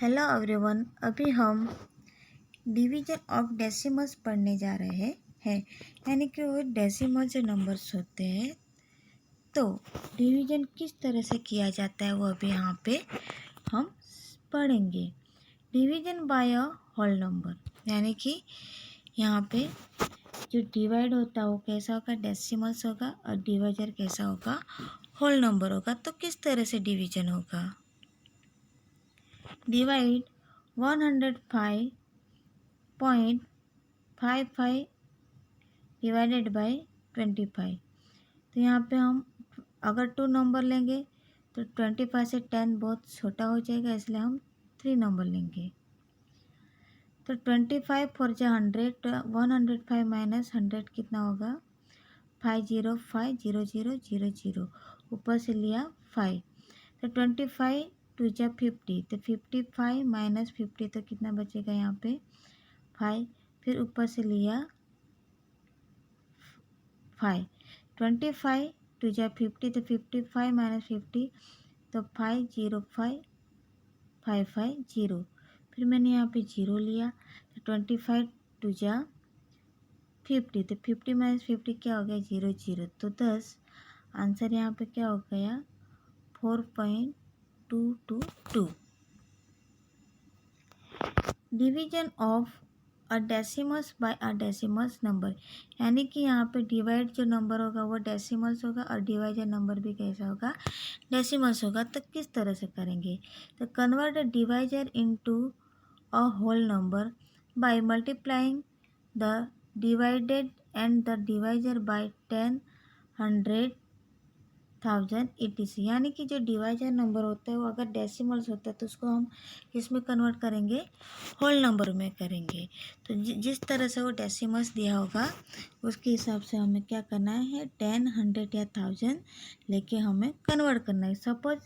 Hello everyone. अभी हम division of decimals पढ़ने जा रहे हैं यानी कि वो डेसिमल जो नंबर्स होते हैं तो डिवीजन किस तरह से किया जाता है वो अभी यहाँ पे हम पढ़ेंगे। Division by a whole number यानी कि यहाँ पे जो डिवाइड होता है वो कैसा होगा, डेसिमल्स होगा, और डिवाइजर कैसा होगा, होल नंबर होगा। तो किस तरह से डिवीजन होगा, डिवाइड 105.55 डिवाइडेड बाय 25। तो यहाँ पे हम अगर 2 नंबर लेंगे तो 25 से 10 बहुत छोटा हो जाएगा, इसलिए हम 3 नंबर लेंगे। तो 25 फोर जा 100, 105 माइनस 100 कितना होगा, 5050000, ऊपर से लिया 5। तो 25 टू जा 50, तो 55 माइनस 50 तो कितना बचेगा यहाँ पे 5, फिर ऊपर से लिया 5। 25 टू जा 50, तो 55 माइनस 50 तो 505550, फिर मैंने यहाँ पे 0 लिया। तो 25 टू जा 50, तो 50 माइनस 50 क्या हो गया, 0 0, तो 10। आंसर यहाँ पे क्या हो गया, 4.222। Division of a decimals by a decimals number यानी कि यहाँ पे डिवाइड जो नंबर होगा वो डेसिमल्स होगा और डिवाइजर नंबर भी कैसा होगा, डेसिमल्स होगा। तो किस तरह से करेंगे, तो convert the divisor into a whole number by multiplying the divided and the divisor by 10, 100, 1000 etc। यानी कि जो डिवाइजर नंबर होता है वो अगर डेसिमल्स होता है तो उसको हम किसमें कन्वर्ट करेंगे, होल नंबर में करेंगे। तो जिस तरह से वो डेसिमल्स दिया होगा उसके हिसाब से हमें क्या करना है, 10, 100 या 1000 लेके हमें कन्वर्ट करना है। सपोज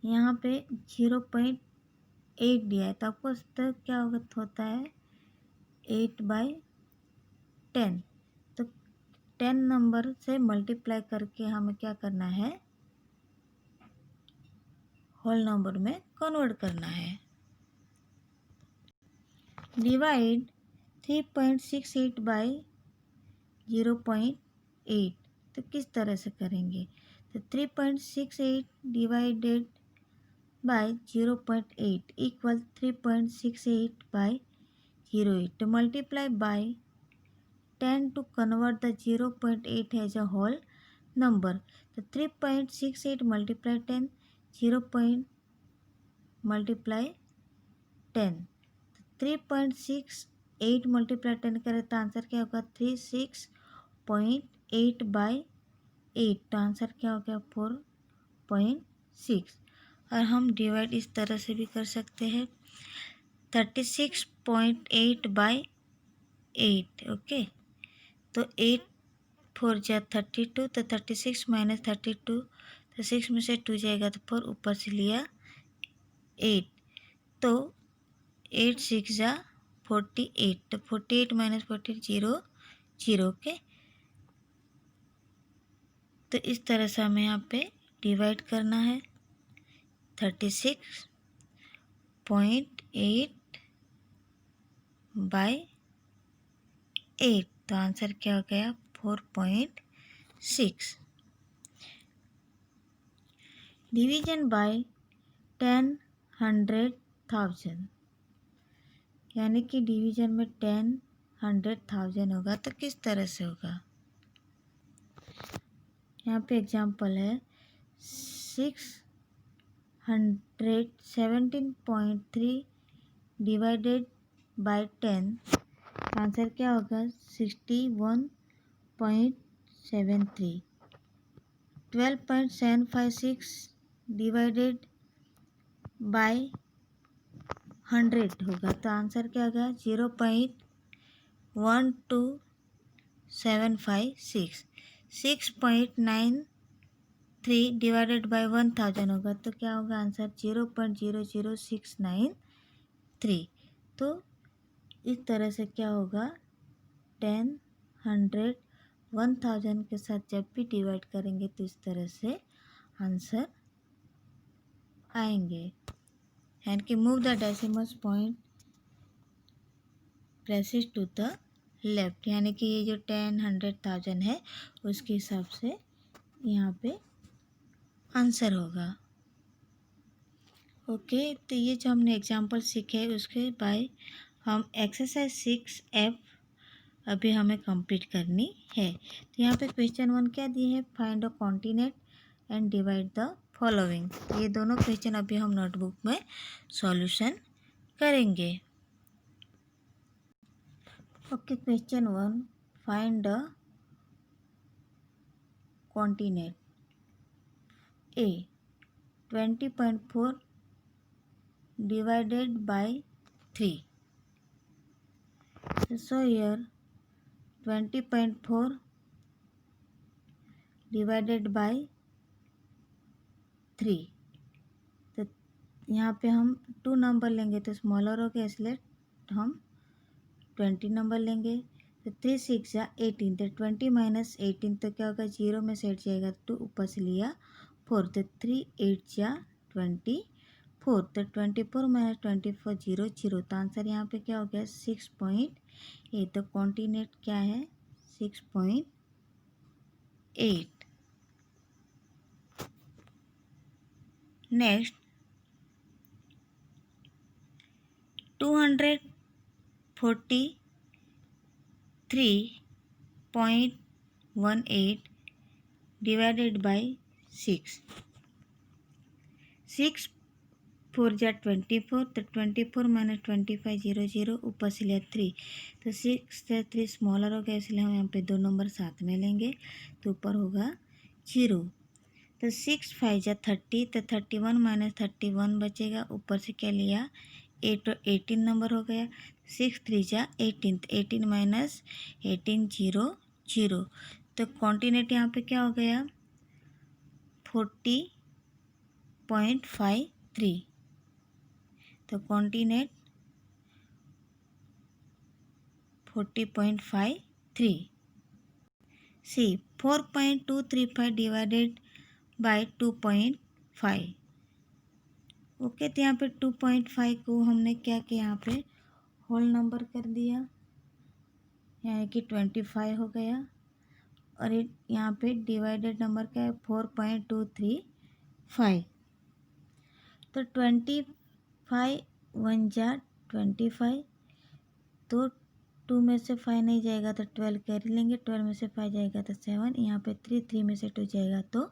यहाँ पे 0.8 दिया है तो आपको तो क्या होता है 8/10। तो 10 नंबर से मल्टीप्लाई करके हमें क्या करना है, होल नंबर में कन्वर्ट करना है। डिवाइड 3.68 बाई 0.8, तो किस तरह से करेंगे, तो 3.68 डिवाइडेड बाय 0.8 इक्वल 3.68 बाय 0.8, तो multiply by 10 to convert the 0.8 as a whole number। तो 3.68 multiply 10, 0. multiply 10, 3.68 multiply 10 करें तो आंसर क्या होगा, 36.8 बाई 8, तो आंसर क्या हो गया 4.6। और हम डिवाइड इस तरह से भी कर सकते हैं, 36.8 बाई 8। ओके, तो 8 4 जा 32, तो 36 माइनस 32, तो 6 में से 2 जाएगा तो 4, ऊपर से लिया 8, तो 8 6 जा 48, तो 48 माइनस 48 0 0। ओके, तो इस तरह से हमें यहाँ पे डिवाइड करना है 36.8 बाय 8, तो आंसर क्या हो गया 4.6। डिवीजन बाय 10, 100, 1000 यानी कि डिवीजन में 10, 100, 1000 होगा तो किस तरह से होगा। यहाँ पे एग्जांपल है 617.3 डिवाइडेड बाय 10, आंसर क्या होगा 61.73। 12.756 डिवाइडेड बाय 100 होगा तो आंसर क्या होगा 0.12756। 6.93 डिवाइडेड बाय 1000 होगा तो क्या होगा आंसर 0.00693। तो इस तरह से क्या होगा, 10, 100, 1000 के साथ जब भी डिवाइड करेंगे तो इस तरह से आंसर आएंगे। यानी कि move the decimal point places to the left, यानी कि ये जो 10, 100, 1000 है उसके हिसाब से यहाँ पे आंसर होगा। ओके, तो ये जो हमने एग्जांपल सीखे उसके बाय हम एक्सरसाइज 6F अभी हमें कंप्लीट करनी है। तो यहाँ पे क्वेश्चन 1 क्या दिए है, find a continent and divide the following. ये दोनों क्वेश्चन अभी हम नोटबुक में सॉल्यूशन करेंगे। Okay, question 1, find the continent. A 20.4 divided by 3. So here 20.4 divided by 3, तो यहाँ पे हम 2 नंबर लेंगे तो स्मॉलर हो गया, इसलिए हम 20 नंबर लेंगे। तो 3 6 या 18, तो 20 माइनस 18 तो क्या होगा, 0 में से हट जाएगा, 2 ऊपर से लिया 4, तो 3 8 या 24, तो 24 माइनस 24 0 0, तो आंसर यहाँ पे क्या हो गया 6.8। तो कॉन्टिनेंट क्या है 6.8। Next 243.18 divided by 6। 6 4 जा 24, तो 24 माइनस 25 0 0, ऊपर से लिया 3, तो 6 से 3 स्मॉलर हो गया, इसलिए हम यहाँ पे 2 नंबर साथ में लेंगे, तो ऊपर होगा 0। तो 6 5 जा 30, तो 31 माइनस 31 बचेगा, ऊपर से क्या लिया 8, तो 18 नंबर हो गया। 6 3 जा 18, तो 18 माइनस 18 0 0, तो कॉन्टिनेंट यहाँ पे क्या हो गया 40.53। तो कॉन्टिनेंट 40.53। C 4.235 divided by 2.5। ओके, तो यहाँ पे 2.5 को हमने क्या किया, यहाँ पे होल नंबर कर दिया, यानी कि 25 हो गया, और यहाँ पे डिवाइडेड नंबर क्या है 4.235। तो 25 1 जा 25, तो 2 में से 5 नहीं जाएगा तो 12 कैरी लेंगे, 12 में से 5 जाएगा तो 7, यहाँ पे 3 में से 2 जाएगा तो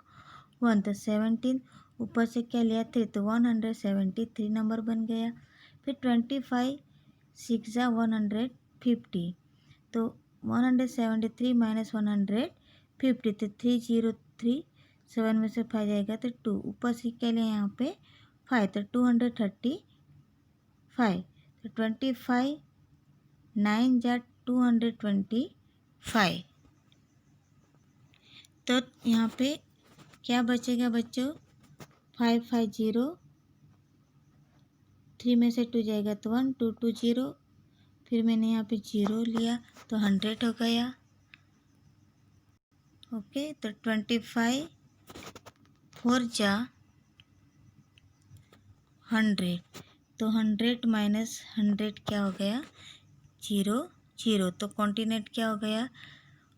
1, तो 17, ऊपर से क्या लिया 3, तो 173 नंबर बन गया। फिर 25 6 जा 150, तो 173 माइनस 150, तो 303, 7 में से 5 जाएगा तो 2, ऊपर से क्या लिया यहाँ पे 5, तो 235, तो 25 9 जा 225। तो यहाँ पे क्या बचेगा बच्चों 550, 3 में से 2 जाएगा तो 1, 220, फिर मैंने यहाँ पे 0 लिया तो 100 हो गया। ओके, तो 25 4 जा 100, तो 100 माइनस 100 क्या हो गया 0 0, तो कॉन्टिनेंट क्या हो गया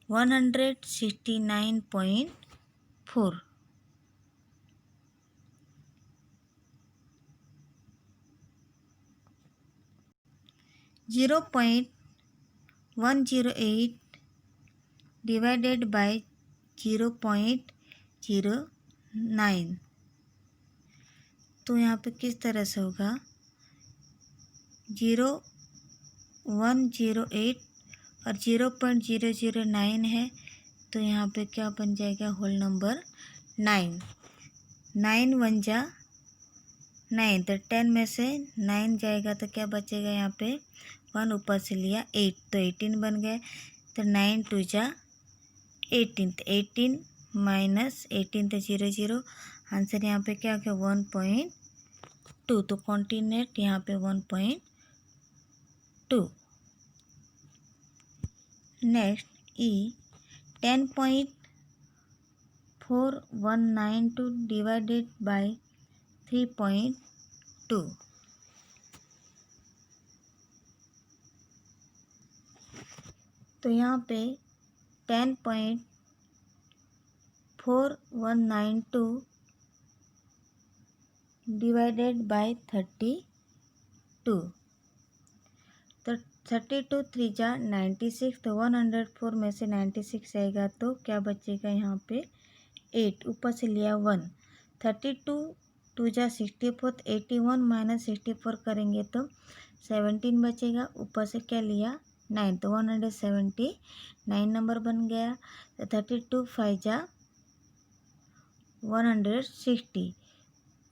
169.4। 0.108 डिवाइडेड बाय 0.09, तो यहाँ पे किस तरह से होगा 0.108 और 0.009 है, तो यहाँ पे क्या बन जाएगा होल नंबर 9, 9 1 जा 9, तो 10 में से 9 जाएगा तो क्या बचेगा यहाँ पे 1, ऊपर से लिया 8, तो 18 बन गए, तो 9 2 जा 18, तो 18 माइनस 18 तो 0 0, आंसर यहाँ पे क्या हो गया 1.2, तो कॉन्टिनेंट यहाँ पे 1.2। Next E 10.4192 divided by 3.2। तो यहाँ पे 10.4192 डिवाइडेड बाय 32। तो 32 3 जा 96, तो 104 में से 96 जाएगा तो क्या बचेगा यहाँ पे 8, ऊपर से लिया 1। 32 2 जा 64, 81 माइनस 64 करेंगे तो 17 बचेगा, ऊपर से क्या लिया 9, तो 179 नंबर बन गया। तो 32 5 जा 160,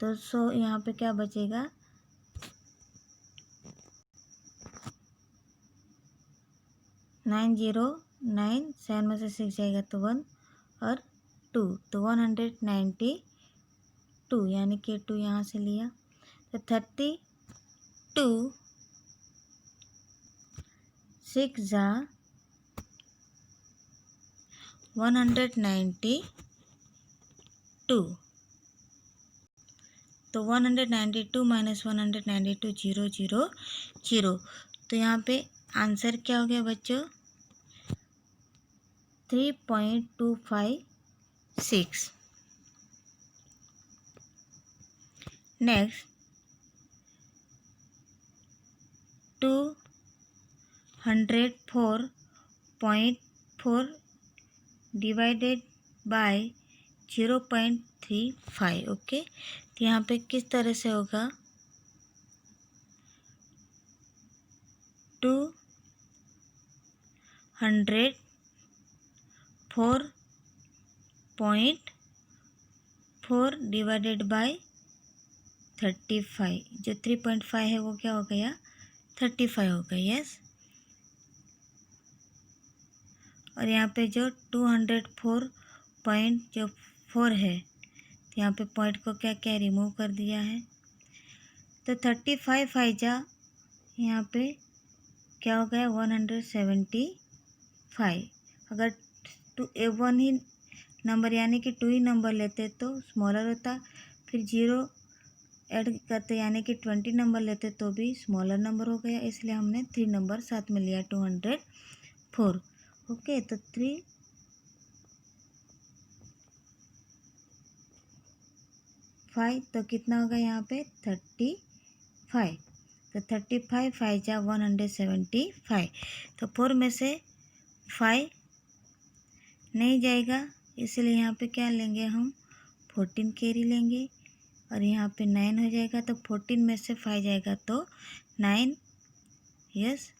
तो यहाँ पे क्या बचेगा 909, 7 में से 6 जाएगा तो 1 और 2, तो 192, यानी कि 2 यहाँ से लिया। तो 32 6 जा 192, तो 192 माइनस 192 0 0 0। तो यहाँ पे आंसर क्या हो गया बच्चों 3.256। Next 204.4 divided by 0.35। ओके, तो यहाँ पे किस तरह से होगा 204.4 डिवाइडेड बाय 35, जो 3.5 है वो क्या हो गया 35 हो गया। यस, और यहाँ पे जो 204.4 है तो यहाँ पे पॉइंट को क्या क्या रिमूव कर दिया है। तो 35 5 जा यहाँ पे क्या हो गया 175। अगर 1 ही नंबर यानी कि 2 ही नंबर लेते तो स्मॉलर होता, फिर 0 ऐड करते यानी कि 20 नंबर लेते तो भी स्मॉलर नंबर हो गया, इसलिए हमने 3 नंबर साथ में लिया 204। ओके, तो 3 5, तो कितना होगा यहाँ पे 35। तो 35 5 जा 175, तो 4 में से 5 नहीं जाएगा, इसलिए यहाँ पे क्या लेंगे हम 14 कैरी लेंगे, और यहाँ पे 9 हो जाएगा। तो 14 में से 5 जाएगा तो 9, यस,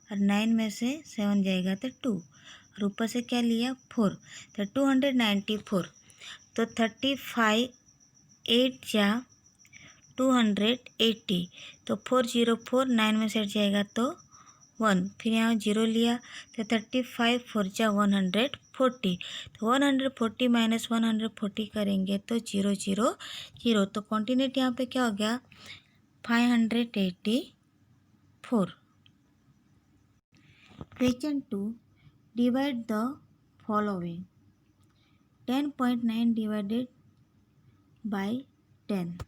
और 9 में से 7 जाएगा तो 2, और ऊपर से क्या लिया 4, तो 294। तो 35 8 जा 280, तो 404, 9 में से जाएगा तो 1, फिर यहाँ 0 लिया तो 35 4 जा 140, तो 140 माइनस 140 करेंगे तो 0 0 0। तो कॉन्टिनेंट यहाँ पे क्या हो गया 584। Question 2, divide the following 10.9 divided by 10।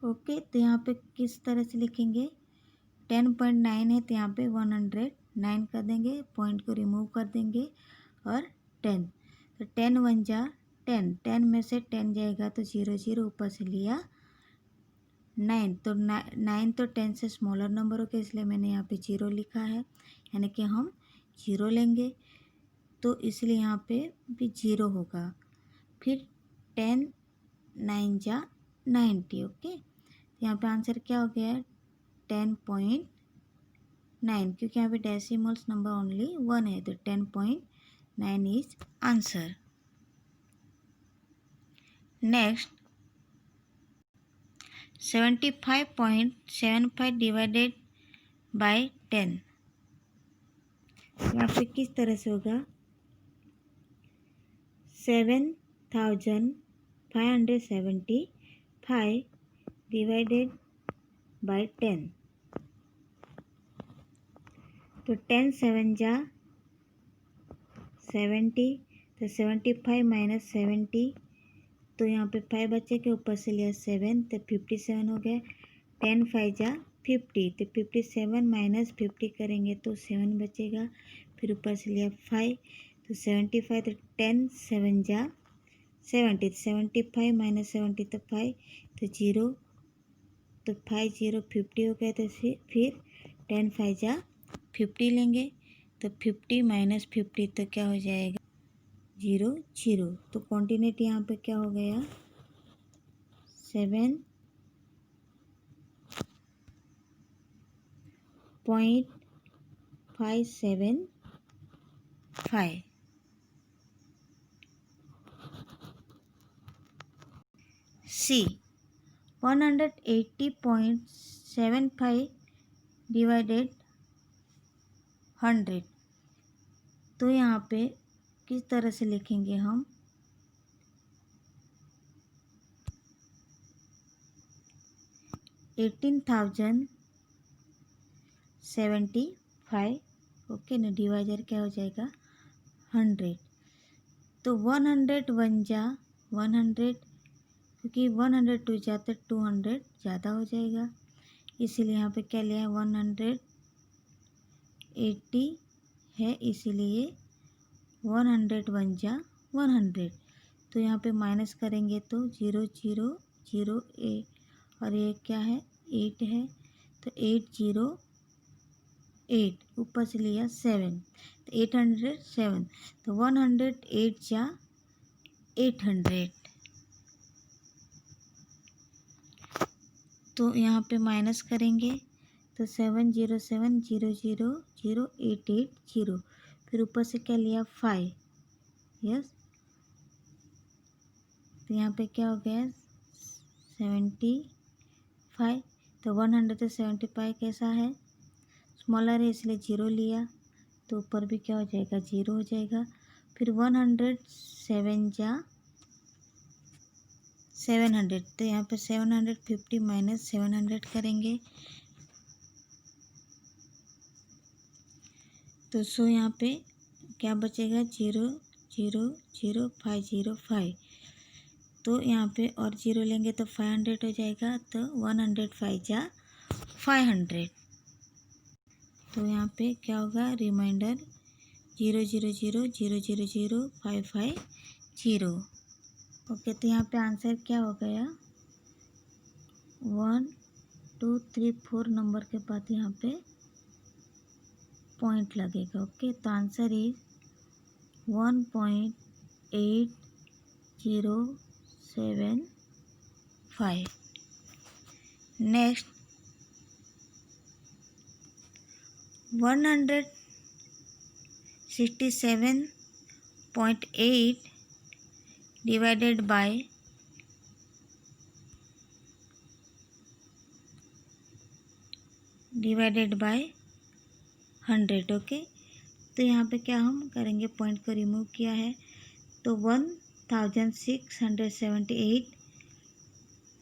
Okay, तो यहाँ पे किस तरह से लिखेंगे 10.9 है तो यहाँ पे 109 कर देंगे, पॉइंट को रिमूव कर देंगे, और 10, तो 10 1 जा 10, 10 में से 10 जाएगा तो 0 0, ऊपर से लिया 9, तो 9 तो 10 से स्मॉलर नंबर हो गया, इसलिए मैंने यहाँ पे 0 लिखा है, यानी कि हम 0 लेंगे, तो इसलिए यहाँ पे भी 0 होगा। फिर 10 9 जा 90। ओके, यहाँ पे आंसर क्या हो गया 10.9, क्योंकि यहाँ पे डेसिमल्स नंबर ओनली 1 है, तो 10.9 is answer. Next 75.75 divided by 10। यहाँ पे किस तरह से होगा 7575 डिवाइडेड बाय 10, तो 10 7 जा 70, तो 75 माइनस 70, तो यहाँ पे 5 बच्चे के ऊपर से लिया 7, तो 57 हो गया। 10 5 जा 50, तो 57 माइनस 50 करेंगे तो 7 बचेगा। फिर ऊपर से लिया 5, तो 75, तो 10 7 जा 70, 75 माइनस 70 तो 5, तो 0, तो 5 0 50 हो गया। तो फिर 10 5 जा 50 लेंगे, तो 50 माइनस 50 तो क्या हो जाएगा 0 0। तो कॉन्टिनेंट यहाँ पे क्या हो गया 7.575। सी 180.75 डिवाइडेड 100। तो यहाँ पे किस तरह से लिखेंगे हम 18,075। ओके ना, डिवाइडर क्या हो जाएगा 100। तो 100 1 जा 100, क्योंकि 100 2 जाते 200 ज़्यादा हो जाएगा, इसीलिए यहाँ पे क्या लिया है 180 है, इसीलिए 100 1 जा 100। तो यहाँ पे माइनस करेंगे तो 0 0 0 और ये क्या है 8 है, तो 8 0 8, ऊपर से लिया 7, तो 807, तो 108 जा 800। तो यहाँ पे माइनस करेंगे तो 7 0 7 0 0 0 8 8 0, फिर ऊपर से क्या लिया 5, यस। तो यहाँ पे क्या हो गया 75। तो 175 कैसा है स्मॉलर है, इसलिए 0 लिया, तो ऊपर भी क्या हो जाएगा 0 हो जाएगा। फिर 107 जा 700, तो यहाँ पे 750 माइनस 700 करेंगे, तो सो यहाँ पे क्या बचेगा 0 0 0 5 0 5। तो यहाँ पे और 0 लेंगे तो 500 हो जाएगा, तो 105 जा 500। तो यहाँ पे क्या होगा रिमाइंडर 0 0 0 0 0 0 5 5 0। ओके, तो यहाँ पे आंसर क्या हो गया 1 2 3 4 नंबर के बाद यहाँ पे पॉइंट लगेगा। ओके, तो answer is 1.8075। Next 167.8 divided by 100। Okay, तो यहाँ पे क्या हम करेंगे पॉइंट को रिमूव किया है, तो 1678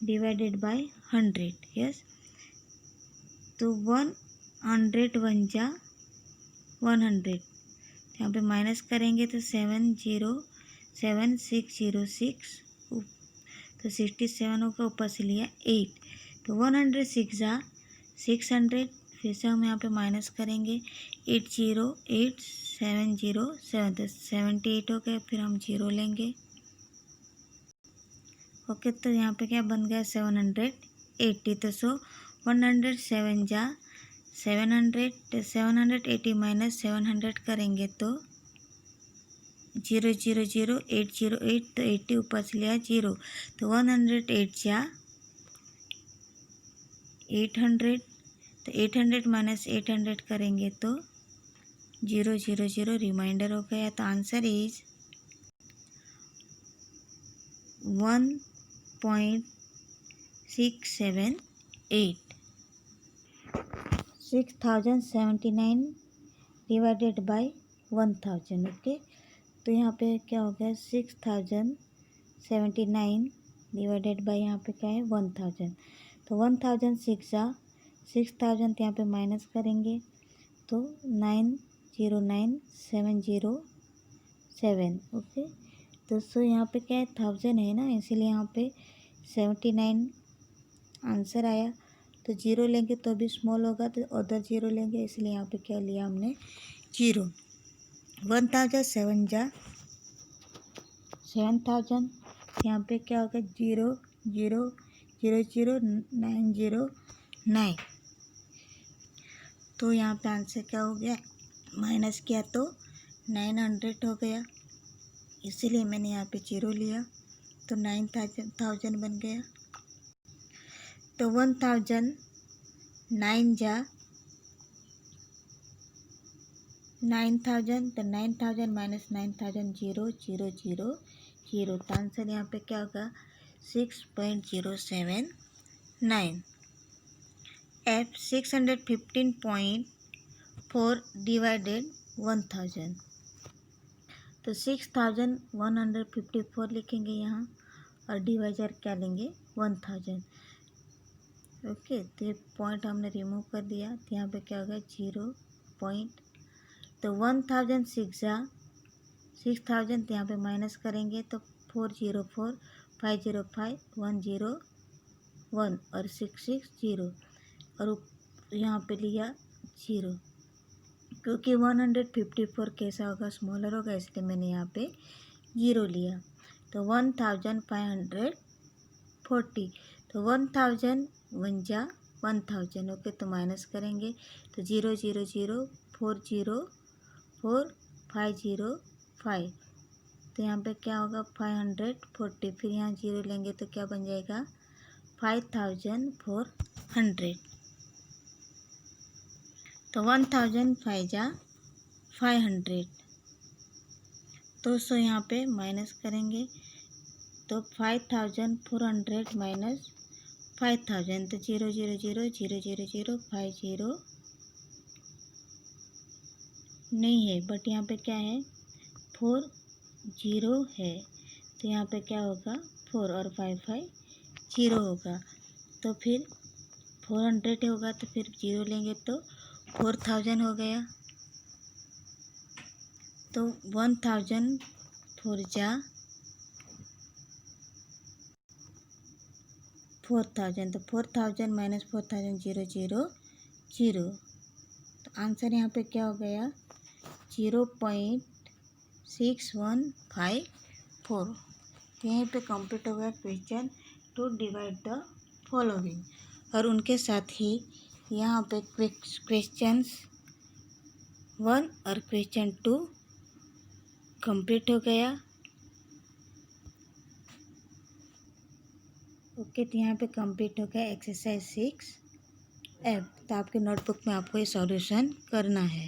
डिवाइडेड बाय 100, यस। तो 100 1 जा 100, यहाँ पे माइनस करेंगे तो 70606, तो 67 होगा, ऊपर से लिया 8, तो 106 जा 600, फिर से हम यहाँ पे माइनस करेंगे 808 707, तो 78 हो गए, फिर हम 0 लेंगे। ओके, तो यहाँ पे क्या बन गया 780, तो सो 107 जा 700, तो 780 माइनस 700 करेंगे तो 0 0 0 808, तो 80 ऊपर से लिया 0, तो 108 जा 800, तो 800 माइनस 800 करेंगे तो 0 0 0 रिमाइंडर हो गया। तो answer is 1.678। 6079 divided by 1000। Okay, तो यहाँ पे क्या हो गया 6079 डिवाइडेड बाय यहाँ पे क्या है 1000, तो 1006 जा 6000, यहाँ पे माइनस करेंगे तो 909707। ओके, तो सो यहाँ पे क्या है 1000 है ना, इसीलिए यहाँ पे 79 आंसर आया। तो जीरो लेंगे तो भी स्मॉल होगा, तो उधर जीरो लेंगे, इसलिए यहाँ पे क्या लिया हमने, जीरो। 1000 7 जा 7000, यहाँ पे क्या होगा, 0 0 0 0 9 0 9। तो यहाँ पे आंसर क्या हो गया, माइनस किया तो 900 हो गया, इसीलिए मैंने यहाँ पे जीरो लिया, तो 9000 बन गया। तो 1000 9 जा 9000, तो 9000 माइनस 9000 0 0 0 0, तो आंसर यहाँ पे क्या होगा, 6.079। F 615.4 डिवाइडेड 1000, तो 6154 लिखेंगे यहाँ, और डिवाइजर क्या लेंगे, 1000। ओके, तो ये पॉइंट हमने रिमूव कर दिया, तो यहाँ पे क्या होगा, 0 पॉइंट। तो 1000 6000, तो यहाँ पे माइनस करेंगे तो 404 505 101 और 660, और यहाँ पे लिया 0, क्योंकि 154 कैसा होगा, स्मॉलर होगा, इसलिए मैंने यहाँ पे 0 लिया। तो 1540, तो 1000 1 जा 1000, ओके, तो माइनस करेंगे तो 0 0 0 4 0 4 5 0 5, तो यहाँ पे क्या होगा, 540, फिर यहाँ 0 लेंगे तो क्या बन जाएगा, 5400। तो 1000 5 जा 500, तो सो यहाँ पे माइनस करेंगे तो 5400 माइनस 5000, तो 0 0 0 0 0 0 5 0 नहीं है, बट यहाँ पे क्या है, 4 0 है, तो यहाँ पे क्या होगा, 4 और 5 5 0 होगा, तो फिर 400 होगा, तो फिर 0 लेंगे तो 4000 हो गया। तो 1000 4 जा 4000, तो 4000 माइनस 4000 0 0 0, तो आंसर यहाँ पे क्या हो गया, 0.6154। तो यहीं पे कंप्लीट हो गया question two divide the following, और उनके साथ ही यहाँ पे क्वेश्चंस 1 और क्वेश्चन 2 कंप्लीट हो गया। ओके, तो यहाँ पे कंप्लीट हो गया एक्सरसाइज 6F। तो आपके नोटबुक में आपको ये सॉल्यूशन करना है।